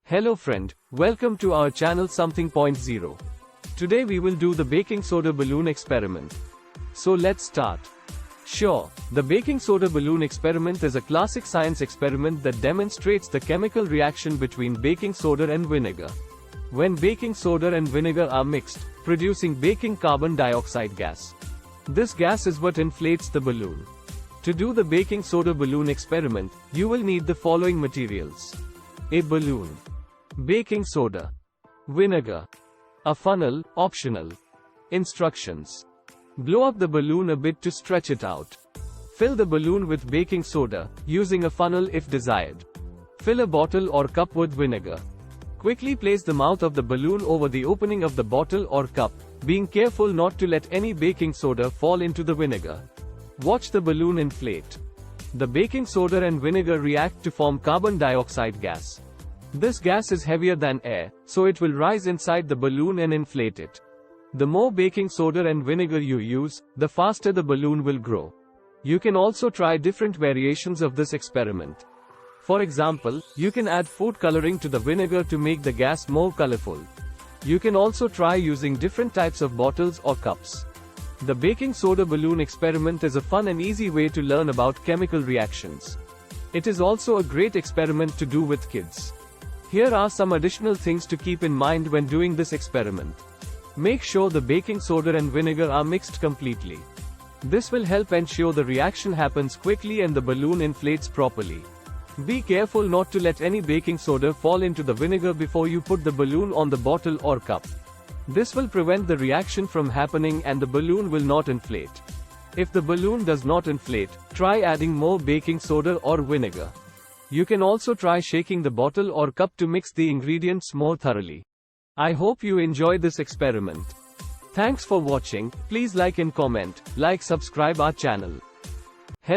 Hello friend, welcome to our channel Something.0. Today we will do the baking soda balloon experiment. So let's start. Sure, the baking soda balloon experiment is a classic science experiment that demonstrates the chemical reaction between baking soda and vinegar. When baking soda and vinegar are mixed, producing baking carbon dioxide gas. This gas is what inflates the balloon. To do the baking soda balloon experiment, you will need the following materials. A balloon, baking soda, vinegar, a funnel, optional. Instructions. Blow up the balloon a bit to stretch it out. Fill the balloon with baking soda, using a funnel if desired. Fill a bottle or cup with vinegar. Quickly place the mouth of the balloon over the opening of the bottle or cup, being careful not to let any baking soda fall into the vinegar. Watch the balloon inflate. The baking soda and vinegar react to form carbon dioxide gas. This gas is heavier than air, so it will rise inside the balloon and inflate it. The more baking soda and vinegar you use, the faster the balloon will grow. You can also try different variations of this experiment. For example, you can add food coloring to the vinegar to make the gas more colorful. You can also try using different types of bottles or cups. The baking soda balloon experiment is a fun and easy way to learn about chemical reactions. It is also a great experiment to do with kids. Here are some additional things to keep in mind when doing this experiment. Make sure the baking soda and vinegar are mixed completely. This will help ensure the reaction happens quickly and the balloon inflates properly. Be careful not to let any baking soda fall into the vinegar before you put the balloon on the bottle or cup. This will prevent the reaction from happening and the balloon will not inflate. If the balloon does not inflate, try adding more baking soda or vinegar. You can also try shaking the bottle or cup to mix the ingredients more thoroughly. I hope you enjoy this experiment. Thanks for watching. Please like and comment, subscribe our channel.